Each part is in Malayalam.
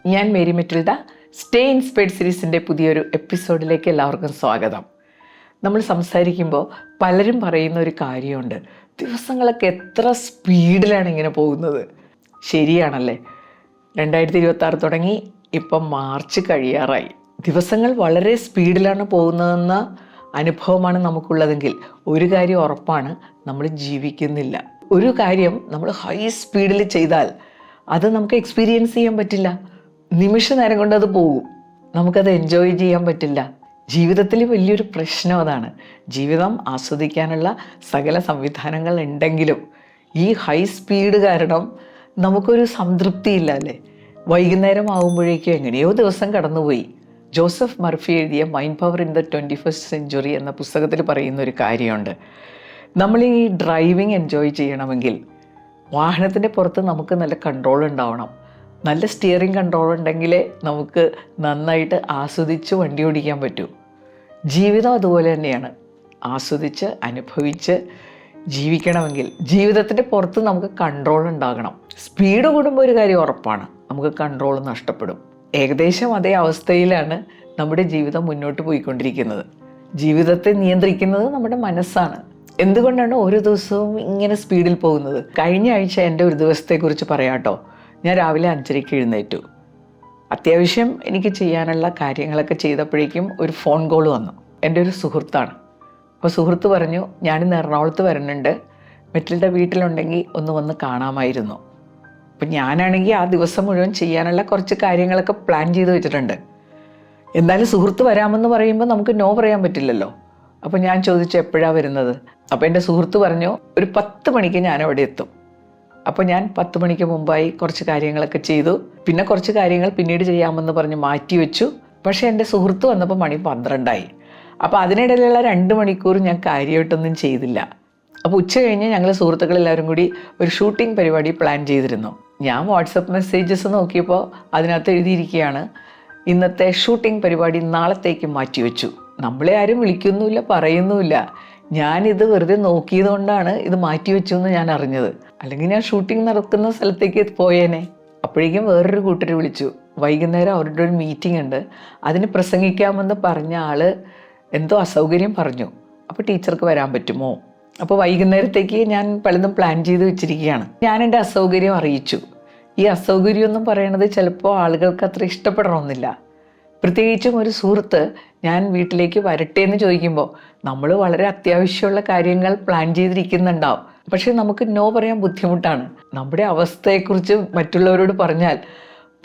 ഞാൻ മേരി മെറ്റിൽഡ. സ്റ്റേ ഇൻസ്പയർഡ് സീരീസിൻ്റെ പുതിയൊരു എപ്പിസോഡിലേക്ക് എല്ലാവർക്കും സ്വാഗതം. നമ്മൾ സംസാരിക്കുമ്പോൾ പലരും പറയുന്ന ഒരു കാര്യമുണ്ട്, ദിവസങ്ങളൊക്കെ എത്ര സ്പീഡിലാണ് ഇങ്ങനെ പോകുന്നത്. ശരിയാണല്ലേ? 2026 തുടങ്ങി, ഇപ്പം മാർച്ച് കഴിയാറായി. ദിവസങ്ങൾ വളരെ സ്പീഡിലാണ് പോകുന്നതെന്ന അനുഭവമാണ് നമുക്കുള്ളതെങ്കിൽ ഒരു കാര്യം ഉറപ്പാണ്, നമ്മൾ ജീവിക്കുന്നില്ല. ഒരു കാര്യം നമ്മൾ ഹൈ സ്പീഡിൽ ചെയ്താൽ അത് നമുക്ക് എക്സ്പീരിയൻസ് ചെയ്യാൻ പറ്റില്ല. നിമിഷ നേരം കൊണ്ട് അത് പോകും, നമുക്കത് എൻജോയ് ചെയ്യാൻ പറ്റില്ല. ജീവിതത്തിൽ വലിയൊരു പ്രശ്നം അതാണ്. ജീവിതം ആസ്വദിക്കാനുള്ള സകല സംവിധാനങ്ങൾ ഉണ്ടെങ്കിലും ഈ ഹൈ സ്പീഡ് കാരണം നമുക്കൊരു സംതൃപ്തിയില്ല അല്ലേ? വൈകുന്നേരം ആകുമ്പോഴേക്കും എങ്ങനെയോ ദിവസം കടന്നുപോയി. ജോസഫ് മർഫി എഴുതിയ mind power in the 21st century എന്ന പുസ്തകത്തിൽ പറയുന്ന ഒരു കാര്യമുണ്ട്. നമ്മൾ ഈ ഡ്രൈവിംഗ് എൻജോയ് ചെയ്യണമെങ്കിൽ വാഹനത്തിൻ്റെ പുറത്ത് നമുക്ക് നല്ല കൺട്രോൾ ഉണ്ടാവണം. നല്ല സ്റ്റിയറിംഗ് കൺട്രോൾ ഉണ്ടെങ്കിലേ നമുക്ക് നന്നായിട്ട് ആസ്വദിച്ച് വണ്ടി ഓടിക്കാൻ പറ്റൂ. ജീവിതം അതുപോലെ തന്നെയാണ്. ആസ്വദിച്ച് അനുഭവിച്ച് ജീവിക്കണമെങ്കിൽ ജീവിതത്തിൻ്റെ പുറത്ത് നമുക്ക് കൺട്രോൾ ഉണ്ടാകണം. സ്പീഡ് കൂടുമ്പോൾ ഒരു കാര്യം ഉറപ്പാണ്, നമുക്ക് കൺട്രോൾ നഷ്ടപ്പെടും. ഏകദേശം അതേ അവസ്ഥയിലാണ് നമ്മുടെ ജീവിതം മുന്നോട്ട് പോയിക്കൊണ്ടിരിക്കുന്നത്. ജീവിതത്തെ നിയന്ത്രിക്കുന്നത് നമ്മുടെ മനസ്സാണ്. എന്തുകൊണ്ടാണ് ഓരോ ദിവസവും ഇങ്ങനെ സ്പീഡിൽ പോകുന്നത്? കഴിഞ്ഞ ആഴ്ച എൻ്റെ ഒരു ദിവസത്തെക്കുറിച്ച് പറയാട്ടോ. ഞാൻ രാവിലെ 5:30 എഴുന്നേറ്റു. അത്യാവശ്യം എനിക്ക് ചെയ്യാനുള്ള കാര്യങ്ങളൊക്കെ ചെയ്തപ്പോഴേക്കും ഒരു ഫോൺ കോൾ വന്നു. എൻ്റെ ഒരു സുഹൃത്താണ്. അപ്പോൾ സുഹൃത്ത് പറഞ്ഞു, ഞാനിന്ന് എറണാകുളത്ത് വരുന്നുണ്ട്, മെറ്റിൽഡ വീട്ടിലുണ്ടെങ്കിൽ ഒന്ന് വന്ന് കാണാമായിരുന്നു. അപ്പം ഞാനാണെങ്കിൽ ആ ദിവസം മുഴുവൻ ചെയ്യാനുള്ള കുറച്ച് കാര്യങ്ങളൊക്കെ പ്ലാൻ ചെയ്ത് വെച്ചിട്ടുണ്ട്. എന്നാലും സുഹൃത്ത് വരാമെന്ന് പറയുമ്പോൾ നമുക്ക് നോ പറയാൻ പറ്റില്ലല്ലോ. അപ്പോൾ ഞാൻ ചോദിച്ചു, എപ്പോഴാണ് വരുന്നത്? അപ്പോൾ എൻ്റെ സുഹൃത്ത് പറഞ്ഞു, ഒരു 10 മണിക്ക് ഞാൻ അവിടെ എത്തും. അപ്പോൾ ഞാൻ 10 മണിക്ക് മുമ്പായി കുറച്ച് കാര്യങ്ങളൊക്കെ ചെയ്തു. പിന്നെ കുറച്ച് കാര്യങ്ങൾ പിന്നീട് ചെയ്യാമെന്ന് പറഞ്ഞ് മാറ്റി വെച്ചു. പക്ഷേ എൻ്റെ സുഹൃത്ത് വന്നപ്പോൾ മണി 12 അപ്പോൾ അതിനിടയിലുള്ള 2 മണിക്കൂർ ഞാൻ കാര്യമായിട്ടൊന്നും ചെയ്തില്ല. അപ്പോൾ ഉച്ച കഴിഞ്ഞ് ഞങ്ങൾ സുഹൃത്തുക്കളെല്ലാവരും കൂടി ഒരു ഷൂട്ടിംഗ് പരിപാടി പ്ലാൻ ചെയ്തിരുന്നു. ഞാൻ വാട്സപ്പ് മെസ്സേജസ് നോക്കിയപ്പോൾ അതിനകത്ത് എഴുതിയിരിക്കുകയാണ്, ഇന്നത്തെ ഷൂട്ടിംഗ് പരിപാടി നാളത്തേക്ക് മാറ്റിവെച്ചു. നമ്മളെ ആരും വിളിക്കുന്നുമില്ല, പറയുന്നുമില്ല. ഞാനിത് വെറുതെ നോക്കിയത് കൊണ്ടാണ് ഇത് മാറ്റിവെച്ചു എന്ന് ഞാൻ അറിഞ്ഞത്. അല്ലെങ്കിൽ ഞാൻ ഷൂട്ടിംഗ് നടക്കുന്ന സ്ഥലത്തേക്ക് പോയേനെ. അപ്പോഴേക്കും വേറൊരു കൂട്ടർ വിളിച്ചു. വൈകുന്നേരം അവരുടെ ഒരു മീറ്റിംഗ് ഉണ്ട്, അതിന് പ്രസംഗിക്കാമെന്ന് പറഞ്ഞ ആൾ എന്തോ അസൗകര്യം പറഞ്ഞു. അപ്പോൾ ടീച്ചർക്ക് വരാൻ പറ്റുമോ? അപ്പോൾ വൈകുന്നേരത്തേക്ക് ഞാൻ പലതും പ്ലാൻ ചെയ്ത് വെച്ചിരിക്കുകയാണ്. ഞാൻ എൻ്റെ അസൗകര്യം അറിയിച്ചു. ഈ അസൗകര്യം എന്നും പറയണത് ചിലപ്പോൾ ആളുകൾക്ക് അത്ര ഇഷ്ടപ്പെടണമെന്നില്ല. പ്രത്യേകിച്ചും ഒരു സുഹൃത്ത് ഞാൻ വീട്ടിലേക്ക് വരട്ടെ എന്ന് ചോദിക്കുമ്പോൾ നമ്മൾ വളരെ അത്യാവശ്യമുള്ള കാര്യങ്ങൾ പ്ലാൻ ചെയ്തിരിക്കുന്നുണ്ടാവും. പക്ഷേ നമുക്ക് നോ പറയാൻ ബുദ്ധിമുട്ടാണ്. നമ്മുടെ അവസ്ഥയെക്കുറിച്ച് മറ്റുള്ളവരോട് പറഞ്ഞാൽ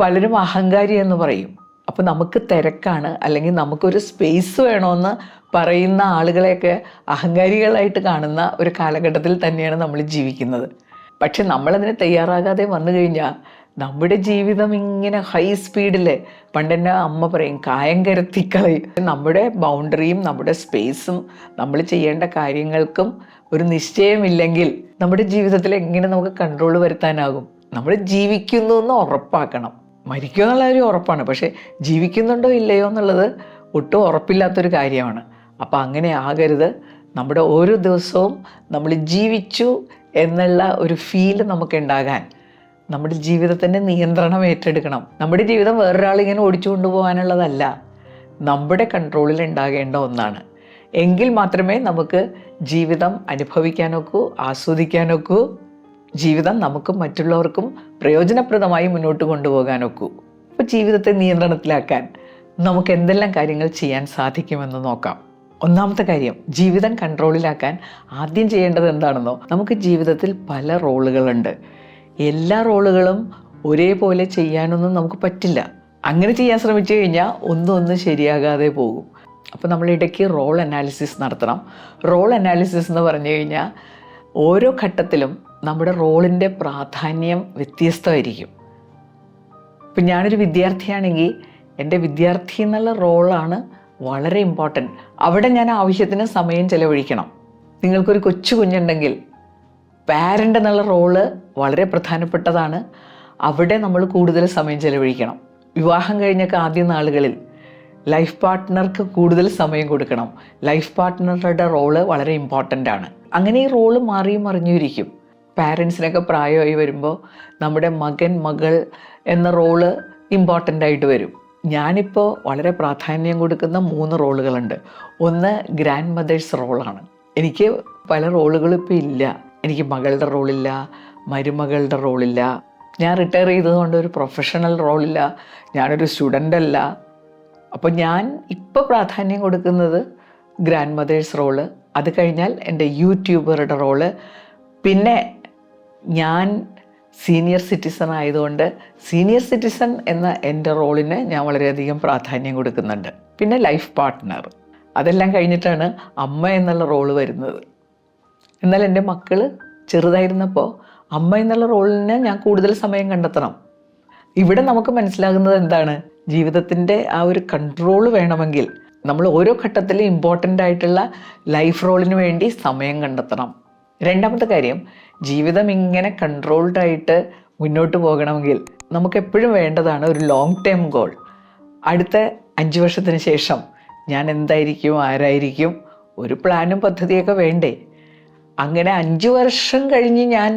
പലരും അഹങ്കാരി എന്ന് പറയും. അപ്പോൾ നമുക്ക് തിരക്കാണ്, അല്ലെങ്കിൽ നമുക്കൊരു സ്പേസ് വേണമെന്ന് പറയുന്ന ആളുകളെയൊക്കെ അഹങ്കാരികളായിട്ട് കാണുന്ന ഒരു കാലഘട്ടത്തിൽ തന്നെയാണ് നമ്മൾ ജീവിക്കുന്നത്. പക്ഷെ നമ്മളതിന് തയ്യാറാകാതെ വന്നു കഴിഞ്ഞാൽ നമ്മുടെ ജീവിതം ഇങ്ങനെ ഹൈ സ്പീഡിൽ, പണ്ടെൻ്റെ അമ്മ പറയും, കായം കരത്തിക്കളയും. നമ്മുടെ ബൗണ്ടറിയും നമ്മുടെ സ്പേസും നമ്മൾ ചെയ്യേണ്ട കാര്യങ്ങൾക്കും ഒരു നിശ്ചയമില്ലെങ്കിൽ നമ്മുടെ ജീവിതത്തിൽ എങ്ങനെ നമുക്ക് കൺട്രോൾ വരുത്താനാകും? നമ്മൾ ജീവിക്കുന്നു എന്ന് ഉറപ്പാക്കണം. മരിക്കുക എന്നുള്ള കാര്യം ഉറപ്പാണ്, പക്ഷേ ജീവിക്കുന്നുണ്ടോ ഇല്ലയോ എന്നുള്ളത് ഒട്ടും ഉറപ്പില്ലാത്തൊരു കാര്യമാണ്. അപ്പോൾ അങ്ങനെ ആകരുത്. നമ്മുടെ ഓരോ ദിവസവും നമ്മൾ ജീവിച്ചു എന്നുള്ള ഒരു ഫീൽ നമുക്ക് ഉണ്ടാകാൻ നമ്മുടെ ജീവിതത്തിൻ്റെ നിയന്ത്രണം ഏറ്റെടുക്കണം. നമ്മുടെ ജീവിതം വേറൊരാളിങ്ങനെ ഓടിച്ചു കൊണ്ടുപോകാനുള്ളതല്ല, നമ്മുടെ കൺട്രോളിൽ ഉണ്ടാകേണ്ട ഒന്നാണ്. എങ്കിൽ മാത്രമേ നമുക്ക് ജീവിതം അനുഭവിക്കാനൊക്കൂ, ആസ്വദിക്കാനൊക്കൂ. ജീവിതം നമുക്കും മറ്റുള്ളവർക്കും പ്രയോജനപ്രദമായി മുന്നോട്ട് കൊണ്ടുപോകാനൊക്കൂ. അപ്പോൾ ജീവിതത്തെ നിയന്ത്രണത്തിലാക്കാൻ നമുക്ക് എന്തെല്ലാം കാര്യങ്ങൾ ചെയ്യാൻ സാധിക്കുമെന്ന് നോക്കാം. ഒന്നാമത്തെ കാര്യം, ജീവിതം കൺട്രോളിലാക്കാൻ ആദ്യം ചെയ്യേണ്ടത് എന്താണെന്നോ? നമുക്ക് ജീവിതത്തിൽ പല റോളുകളുണ്ട്. എല്ലാ റോളുകളും ഒരേപോലെ ചെയ്യാനൊന്നും നമുക്ക് പറ്റില്ല. അങ്ങനെ ചെയ്യാൻ ശ്രമിച്ചു കഴിഞ്ഞാൽ ഒന്നും ശരിയാകാതെ പോകും. അപ്പോൾ നമ്മൾ ഇടയ്ക്ക് റോൾ അനാലിസിസ് നടത്തണം. റോൾ അനാലിസിസ് എന്ന് പറഞ്ഞു കഴിഞ്ഞാൽ ഓരോ ഘട്ടത്തിലും നമ്മുടെ റോളിൻ്റെ പ്രാധാന്യം വ്യത്യസ്തമായിരിക്കും. ഇപ്പം ഞാനൊരു വിദ്യാർത്ഥിയാണെങ്കിൽ എൻ്റെ വിദ്യാർത്ഥി എന്നുള്ള റോളാണ് വളരെ ഇമ്പോർട്ടൻറ്റ്. അവിടെ ഞാൻ ആവശ്യത്തിന് സമയം ചെലവഴിക്കണം. നിങ്ങൾക്കൊരു കൊച്ചു കുഞ്ഞുണ്ടെങ്കിൽ പാരൻ്റ് എന്നുള്ള റോള് വളരെ പ്രധാനപ്പെട്ടതാണ്. അവിടെ നമ്മൾ കൂടുതൽ സമയം ചെലവഴിക്കണം. വിവാഹം കഴിഞ്ഞൊക്കെ ആദ്യ നാളുകളിൽ ലൈഫ് പാർട്ട്ണർക്ക് കൂടുതൽ സമയം കൊടുക്കണം. ലൈഫ് പാർട്ട്ണറുടെ റോള് വളരെ ഇമ്പോർട്ടൻ്റ് ആണ്. അങ്ങനെ ഈ റോള് മാറിയും മറിഞ്ഞിരിക്കും. പാരൻസിനൊക്കെ പ്രായമായി വരുമ്പോൾ നമ്മുടെ മകൻ മകൾ എന്ന റോള് ഇമ്പോർട്ടൻ്റ് ആയിട്ട് വരും. ഞാനിപ്പോൾ വളരെ പ്രാധാന്യം കൊടുക്കുന്ന 3 റോളുകളുണ്ട്. ഒന്ന് ഗ്രാൻഡ് മദേഴ്സ് റോളാണ്. എനിക്ക് പല റോളുകളും ഇപ്പോൾ ഇല്ല. എനിക്ക് മകളുടെ റോളില്ല, മരുമകളുടെ റോളില്ല, ഞാൻ റിട്ടയർ ചെയ്തതുകൊണ്ട് ഒരു പ്രൊഫഷണൽ റോളില്ല, ഞാനൊരു സ്റ്റുഡൻ്റ് അല്ല. അപ്പോൾ ഞാൻ ഇപ്പോൾ പ്രാധാന്യം കൊടുക്കുന്നത് ഗ്രാൻഡ് മദേഴ്സ് റോള്. അത് കഴിഞ്ഞാൽ എൻ്റെ യൂട്യൂബറുടെ റോള്. പിന്നെ ഞാൻ സീനിയർ സിറ്റിസൺ ആയതുകൊണ്ട് സീനിയർ സിറ്റിസൺ എന്ന എൻ്റെ റോളിന് ഞാൻ വളരെയധികം പ്രാധാന്യം കൊടുക്കുന്നുണ്ട്. പിന്നെ ലൈഫ് പാർട്ട്ണർ. അതെല്ലാം കഴിഞ്ഞിട്ടാണ് അമ്മ എന്നുള്ള റോള് വരുന്നത്. എന്നാൽ എൻ്റെ മക്കൾ ചെറുതായിരുന്നപ്പോൾ അമ്മ എന്നുള്ള റോളിന് ഞാൻ കൂടുതൽ സമയം കണ്ടെത്തണം. ഇവിടെ നമുക്ക് മനസ്സിലാകുന്നത് എന്താണ്? ജീവിതത്തിൻ്റെ ആ ഒരു കൺട്രോൾ വേണമെങ്കിൽ നമ്മൾ ഓരോ ഘട്ടത്തിലും ഇമ്പോർട്ടൻ്റ് ആയിട്ടുള്ള ലൈഫ് റോളിന് വേണ്ടി സമയം കണ്ടെത്തണം. രണ്ടാമത്തെ കാര്യം, ജീവിതം ഇങ്ങനെ കൺട്രോൾഡായിട്ട് മുന്നോട്ട് പോകണമെങ്കിൽ നമുക്കെപ്പോഴും വേണ്ടതാണ് ഒരു ലോങ് ടേം ഗോൾ. അടുത്ത 5 വർഷത്തിന് ശേഷം ഞാൻ എന്തായിരിക്കും, ആരായിരിക്കും, ഒരു പ്ലാനും പദ്ധതിയൊക്കെ വേണ്ടേ? അങ്ങനെ 5 വർഷം കഴിഞ്ഞ് ഞാൻ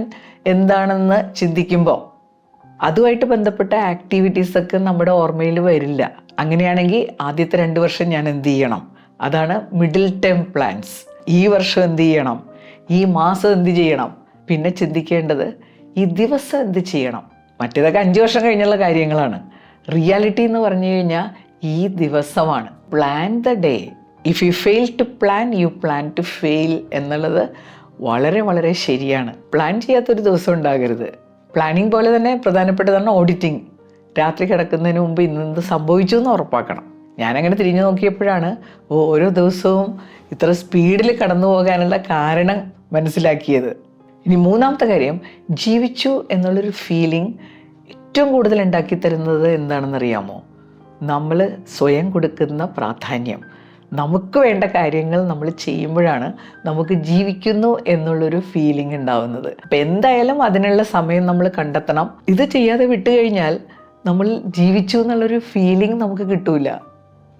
എന്താണെന്ന് ചിന്തിക്കുമ്പോൾ അതുമായിട്ട് ബന്ധപ്പെട്ട ആക്ടിവിറ്റീസൊക്കെ നമ്മുടെ ഓർമ്മയിൽ വരില്ല. അങ്ങനെയാണെങ്കിൽ ആദ്യത്തെ 2 വർഷം ഞാൻ എന്ത് ചെയ്യണം? അതാണ് മിഡിൽ ടേം പ്ലാൻസ്. ഈ വർഷം എന്ത് ചെയ്യണം, ഈ മാസം എന്ത് ചെയ്യണം, പിന്നെ ചിന്തിക്കേണ്ടത് ഈ ദിവസം എന്ത് ചെയ്യണം. മറ്റേതൊക്കെ 5 വർഷം കഴിഞ്ഞുള്ള കാര്യങ്ങളാണ്. റിയാലിറ്റി എന്ന് പറഞ്ഞു കഴിഞ്ഞാൽ ഈ ദിവസമാണ്. Plan the day. If you fail to plan, you plan to fail എന്നുള്ളത് വളരെ വളരെ ശരിയാണ്. പ്ലാൻ ചെയ്യാത്തൊരു ദിവസം ഉണ്ടാകരുത്. പ്ലാനിങ് പോലെ തന്നെ പ്രധാനപ്പെട്ടതാണ് ഓഡിറ്റിംഗ്. രാത്രി കിടക്കുന്നതിന് മുമ്പ് ഇന്നെന്ത് സംഭവിച്ചു എന്ന് ഉറപ്പാക്കണം. ഞാനങ്ങനെ തിരിഞ്ഞു നോക്കിയപ്പോഴാണ് ഓരോ ദിവസവും ഇത്ര സ്പീഡിൽ കടന്നു പോകാനുള്ള കാരണം മനസ്സിലാക്കിയത്. ഇനി മൂന്നാമത്തെ കാര്യം, ജീവിച്ചു എന്നുള്ളൊരു ഫീലിംഗ് ഏറ്റവും കൂടുതൽ ഉണ്ടാക്കി തരുന്നത് എന്താണെന്നറിയാമോ? നമ്മൾ സ്വയം കൊടുക്കുന്ന പ്രാധാന്യം. നമുക്ക് വേണ്ട കാര്യങ്ങൾ നമ്മൾ ചെയ്യുമ്പോഴാണ് നമുക്ക് ജീവിക്കുന്നു എന്നുള്ളൊരു ഫീലിംഗ് ഉണ്ടാവുന്നത്. അപ്പം എന്തായാലും അതിനുള്ള സമയം നമ്മൾ കണ്ടെത്തണം. ഇത് ചെയ്യാതെ വിട്ടു കഴിഞ്ഞാൽ നമ്മൾ ജീവിച്ചു എന്നുള്ളൊരു ഫീലിംഗ് നമുക്ക് കിട്ടൂല.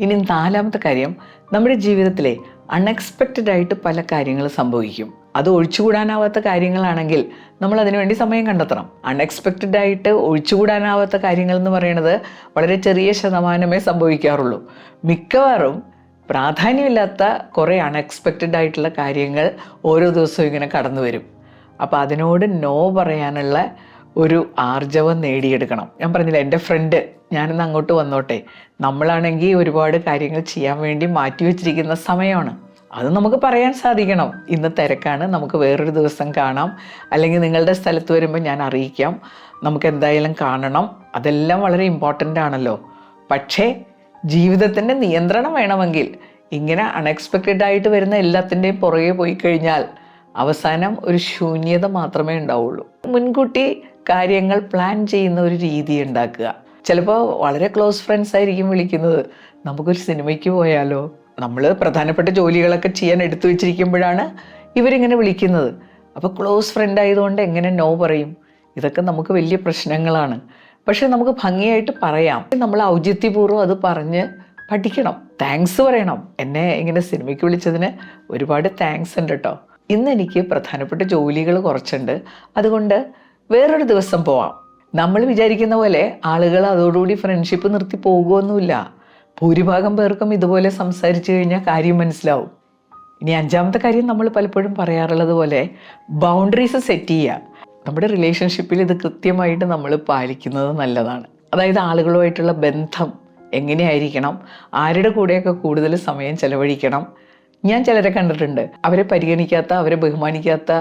ഇനി നാലാമത്തെ കാര്യം, നമ്മുടെ ജീവിതത്തിലെ അൺഎക്സ്പെക്റ്റഡ് ആയിട്ട് പല കാര്യങ്ങൾ സംഭവിക്കും. അത് ഒഴിച്ചുകൂടാനാവാത്ത കാര്യങ്ങളാണെങ്കിൽ നമ്മൾ അതിനുവേണ്ടി സമയം കണ്ടെത്തണം. അൺഎക്സ്പെക്റ്റഡ് ആയിട്ട് ഒഴിച്ചുകൂടാനാവാത്ത കാര്യങ്ങൾ എന്ന് പറയുന്നത് വളരെ ചെറിയ ശതമാനമേ സംഭവിക്കാറുള്ളൂ. മിക്കവാറും പ്രാധാന്യമില്ലാത്ത കുറേ അൺഎക്സ്പെക്റ്റഡ് ആയിട്ടുള്ള കാര്യങ്ങൾ ഓരോ ദിവസവും ഇങ്ങനെ കടന്നു വരും. അപ്പോൾ അതിനോട് നോ പറയാനുള്ള ഒരു ആർജവം നേടിയെടുക്കണം. ഞാൻ പറഞ്ഞില്ല, എൻ്റെ ഫ്രണ്ട് ഞാനിന്ന് അങ്ങോട്ട് വന്നോട്ടെ, നമ്മളാണെങ്കിൽ ഒരുപാട് കാര്യങ്ങൾ ചെയ്യാൻ വേണ്ടി മാറ്റി വെച്ചിരിക്കുന്ന സമയമാണ്. അത് നമുക്ക് പറയാൻ സാധിക്കണം. ഇന്ന് തിരക്കാണ്, നമുക്ക് വേറൊരു ദിവസം കാണാം, അല്ലെങ്കിൽ നിങ്ങളുടെ സ്ഥലത്ത് വരുമ്പോൾ ഞാൻ അറിയിക്കാം, നമുക്ക് എന്തായാലും കാണണം. അതെല്ലാം വളരെ ഇമ്പോർട്ടൻ്റ് ആണല്ലോ. പക്ഷേ ജീവിതത്തിൻ്റെ നിയന്ത്രണം വേണമെങ്കിൽ ഇങ്ങനെ അൺഎക്സ്പെക്റ്റഡ് ആയിട്ട് വരുന്ന എല്ലാത്തിൻ്റെയും പുറകെ പോയി കഴിഞ്ഞാൽ അവസാനം ഒരു ശൂന്യത മാത്രമേ ഉണ്ടാവുള്ളൂ. മുൻകൂട്ടി കാര്യങ്ങൾ പ്ലാൻ ചെയ്യുന്ന ഒരു രീതി ഉണ്ടാക്കുക. ചിലപ്പോൾ വളരെ ക്ലോസ് ഫ്രണ്ട്സ് ആയിരിക്കും വിളിക്കുന്നത്, നമുക്കൊരു സിനിമയ്ക്ക് പോയാലോ. നമ്മൾ പ്രധാനപ്പെട്ട ജോലികളൊക്കെ ചെയ്യാൻ എടുത്തു വെച്ചിരിക്കുമ്പോഴാണ് ഇവരിങ്ങനെ വിളിക്കുന്നത്. അപ്പോൾ ക്ലോസ് ഫ്രണ്ട് ആയതുകൊണ്ട് എങ്ങനെ നോ പറയും? ഇതൊക്കെ നമുക്ക് വലിയ പ്രശ്നങ്ങളാണ്. പക്ഷെ നമുക്ക് ഭംഗിയായിട്ട് പറയാം. നമ്മൾ ഔചിത്യപൂർവ്വം അത് പറഞ്ഞ് പഠിക്കണം. താങ്ക്സ് പറയണം. എന്നെ ഇങ്ങനെ സിനിമയ്ക്ക് വിളിച്ചതിന് ഒരുപാട് താങ്ക്സ് ഉണ്ട് കേട്ടോ. ഇന്ന് എനിക്ക് പ്രധാനപ്പെട്ട ജോലികൾ കുറച്ചുണ്ട്, അതുകൊണ്ട് വേറൊരു ദിവസം പോവാം. നമ്മൾ വിചാരിക്കുന്ന പോലെ ആളുകൾ അതോടുകൂടി ഫ്രണ്ട്ഷിപ്പ് നിർത്തി പോകുമൊന്നുമില്ല. ഭൂരിഭാഗം പേർക്കും ഇതുപോലെ സംസാരിച്ചു കഴിഞ്ഞാൽ കാര്യം മനസ്സിലാവും. ഇനി അഞ്ചാമത്തെ കാര്യം, നമ്മൾ പലപ്പോഴും പറയാറുള്ളത് പോലെ ബൗണ്ടറീസ് സെറ്റ് ചെയ്യുക. നമ്മുടെ റിലേഷൻഷിപ്പിൽ ഇത് കൃത്യമായിട്ട് നമ്മൾ പാലിക്കുന്നത് നല്ലതാണ്. അതായത് ആളുകളുമായിട്ടുള്ള ബന്ധം എങ്ങനെയായിരിക്കണം, ആരുടെ കൂടെയൊക്കെ കൂടുതൽ സമയം ചെലവഴിക്കണം. ഞാൻ ചിലരെ കണ്ടിട്ടുണ്ട്, അവരെ പരിഗണിക്കാത്ത, അവരെ ബഹുമാനിക്കാത്ത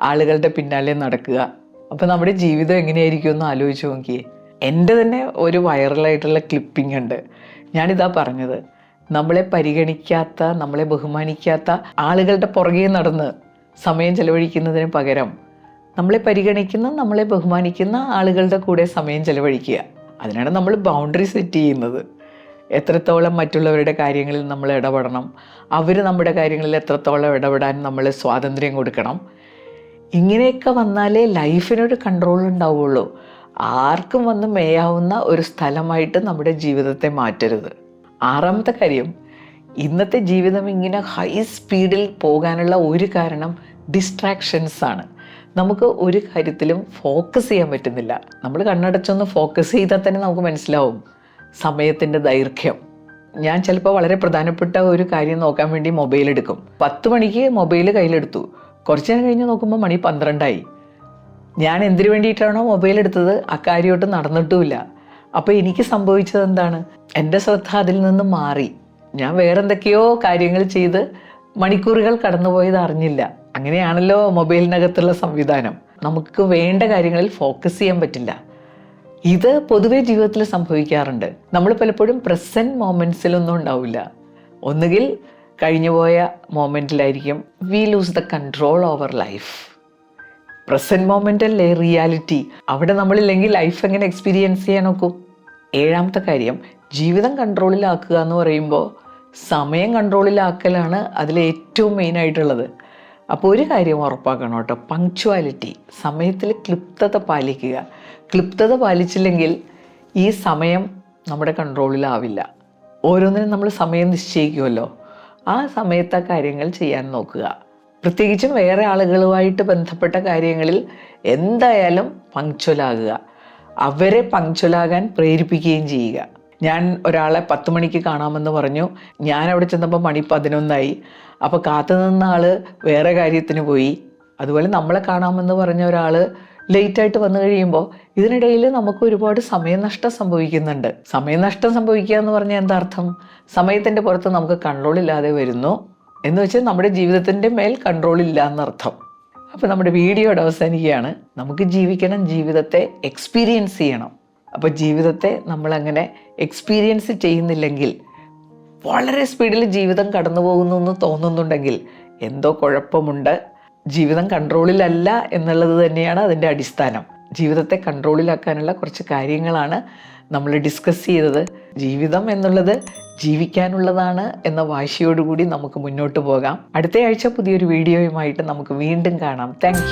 ആളുകളുടെ പിന്നാലെ നടക്കുക. അപ്പോൾ നമ്മുടെ ജീവിതം എങ്ങനെയായിരിക്കും എന്ന് ആലോചിച്ച് നോക്കിയേ. എൻ്റെ തന്നെ ഒരു വൈറലായിട്ടുള്ള ക്ലിപ്പിംഗ് ഉണ്ട്. ഞാനിതാ പറഞ്ഞത്, നമ്മളെ പരിഗണിക്കാത്ത, നമ്മളെ ബഹുമാനിക്കാത്ത ആളുകളുടെ പുറകെ നടന്ന് സമയം ചെലവഴിക്കുന്നതിന് പകരം നമ്മളെ പരിഗണിക്കുന്ന, നമ്മളെ ബഹുമാനിക്കുന്ന ആളുകളുടെ കൂടെ സമയം ചെലവഴിക്കുക. അതിനാണ് നമ്മൾ ബൗണ്ടറി സെറ്റ് ചെയ്യുന്നത്. എത്രത്തോളം മറ്റുള്ളവരുടെ കാര്യങ്ങളിൽ നമ്മൾ ഇടപെടണം, അവർ നമ്മുടെ കാര്യങ്ങളിൽ എത്രത്തോളം ഇടപെടാൻ നമ്മൾ സ്വാതന്ത്ര്യം കൊടുക്കണം. ഇങ്ങനെയൊക്കെ വന്നാലേ ലൈഫിനൊരു കൺട്രോൾ ഉണ്ടാവുള്ളൂ. ആർക്കും വന്ന് മേയാവുന്ന ഒരു സ്ഥലമായിട്ട് നമ്മുടെ ജീവിതത്തെ മാറ്റരുത്. ആറാമത്തെ കാര്യം, ഇന്നത്തെ ജീവിതം ഇങ്ങനെ ഹൈ സ്പീഡിൽ പോകാനുള്ള ഒരു കാരണം ഡിസ്ട്രാക്ഷൻസ് ആണ്. നമുക്ക് ഒരു കാര്യത്തിലും ഫോക്കസ് ചെയ്യാൻ പറ്റുന്നില്ല. നമ്മൾ കണ്ണടച്ചൊന്ന് ഫോക്കസ് ചെയ്താൽ തന്നെ നമുക്ക് മനസ്സിലാവും സമയത്തിൻ്റെ ദൈർഘ്യം. ഞാൻ ചിലപ്പോൾ വളരെ പ്രധാനപ്പെട്ട ഒരു കാര്യം നോക്കാൻ വേണ്ടി മൊബൈൽ എടുക്കും. 10 മണിക്ക് മൊബൈൽ കയ്യിലെടുത്തു, കുറച്ച് നേരം കഴിഞ്ഞ് നോക്കുമ്പോൾ മണി 12 ഞാൻ എന്തിനു വേണ്ടിയിട്ടാണോ മൊബൈൽ എടുത്തത് അക്കാര്യമൊട്ട് നടന്നിട്ടുമില്ല. അപ്പോൾ എനിക്ക് സംഭവിച്ചത് എന്താണ്? എൻ്റെ ശ്രദ്ധ അതിൽ നിന്ന് മാറി. ഞാൻ വേറെന്തൊക്കെയോ കാര്യങ്ങൾ ചെയ്ത് മണിക്കൂറുകൾ കടന്നുപോയത് അറിഞ്ഞില്ല. അങ്ങനെയാണല്ലോ മൊബൈലിനകത്തുള്ള സംവിധാനം. നമുക്ക് വേണ്ട കാര്യങ്ങളിൽ ഫോക്കസ് ചെയ്യാൻ പറ്റില്ല. ഇത് പൊതുവെ ജീവിതത്തിൽ സംഭവിക്കാറുണ്ട്. നമ്മൾ പലപ്പോഴും പ്രസൻറ്റ് മൊമെൻറ്റ്സിലൊന്നും ഉണ്ടാവില്ല. ഒന്നുകിൽ കഴിഞ്ഞുപോയ മൊമെൻറ്റിലായിരിക്കും we lose the control over life. Present moment അല്ലേ റിയാലിറ്റി. അവിടെ നമ്മളില്ലെങ്കിൽ ലൈഫ് എങ്ങനെ എക്സ്പീരിയൻസ് ചെയ്യാൻ നോക്കും? 7ാമത്തെ കാര്യം, ജീവിതം കൺട്രോളിലാക്കുക എന്ന് പറയുമ്പോൾ സമയം കൺട്രോളിലാക്കലാണ് അതിലേറ്റവും മെയിനായിട്ടുള്ളത്. അപ്പോൾ ഒരു കാര്യം ഉറപ്പാക്കണം കേട്ടോ, പങ്ക്ച്വാലിറ്റി. സമയത്തിൽ ക്ലിപ്തത പാലിക്കുക. ക്ലിപ്തത പാലിച്ചില്ലെങ്കിൽ ഈ സമയം നമ്മുടെ കൺട്രോളിലാവില്ല. ഓരോന്നിനും നമ്മൾ സമയം നിശ്ചയിക്കുമല്ലോ, ആ സമയത്ത് ആ കാര്യങ്ങൾ ചെയ്യാൻ നോക്കുക. പ്രത്യേകിച്ചും വേറെ ആളുകളുമായിട്ട് ബന്ധപ്പെട്ട കാര്യങ്ങളിൽ എന്തായാലും പങ്ക്ച്വലാകുക. അവരെ പങ്ക്ച്വലാകാൻ പ്രേരിപ്പിക്കുകയും ചെയ്യുക. ഞാൻ ഒരാളെ 10 മണിക്ക് കാണാമെന്ന് പറഞ്ഞു, ഞാൻ അവിടെ ചെന്നപ്പോൾ മണി 11 അപ്പോൾ കാത്തു നിന്ന ആൾ വേറെ കാര്യത്തിന് പോയി. അതുപോലെ നമ്മളെ കാണാമെന്ന് പറഞ്ഞ ഒരാൾ ലേറ്റായിട്ട് വന്നു കഴിയുമ്പോൾ ഇതിനിടയിൽ നമുക്ക് ഒരുപാട് സമയനഷ്ടം സംഭവിക്കുന്നുണ്ട്. സമയനഷ്ടം സംഭവിക്കുക എന്ന് പറഞ്ഞാൽ എന്താ അർത്ഥം? സമയത്തിൻ്റെ പുറത്ത് നമുക്ക് കൺട്രോൾ ഇല്ലാതെ വരുന്നു എന്ന് വെച്ചാൽ നമ്മുടെ ജീവിതത്തിൻ്റെ മേൽ കൺട്രോൾ ഇല്ല എന്നർത്ഥം. അപ്പോൾ നമ്മുടെ വീഡിയോയുടെ അവസാനിക്കുകയാണ്. നമുക്ക് ജീവിക്കണം, ജീവിതത്തെ എക്സ്പീരിയൻസ് ചെയ്യണം. അപ്പോൾ ജീവിതത്തെ നമ്മളങ്ങനെ എക്സ്പീരിയൻസ് ചെയ്യുന്നില്ലെങ്കിൽ, വളരെ സ്പീഡിൽ ജീവിതം കടന്നു പോകുന്നു എന്ന് തോന്നുന്നുണ്ടെങ്കിൽ എന്തോ കുഴപ്പമുണ്ട്. ജീവിതം കൺട്രോളിലല്ല എന്നുള്ളത് തന്നെയാണ് അതിൻ്റെ അടിസ്ഥാനം. ജീവിതത്തെ കൺട്രോളിലാക്കാനുള്ള കുറച്ച് കാര്യങ്ങളാണ് നമ്മൾ ഡിസ്കസ് ചെയ്തത്. ജീവിതം എന്നുള്ളത് ജീവിക്കാനുള്ളതാണ് എന്ന വാശിയോടുകൂടി നമുക്ക് മുന്നോട്ട് പോകാം. അടുത്ത ആഴ്ച പുതിയൊരു വീഡിയോയുമായിട്ട് നമുക്ക് വീണ്ടും കാണാം. താങ്ക്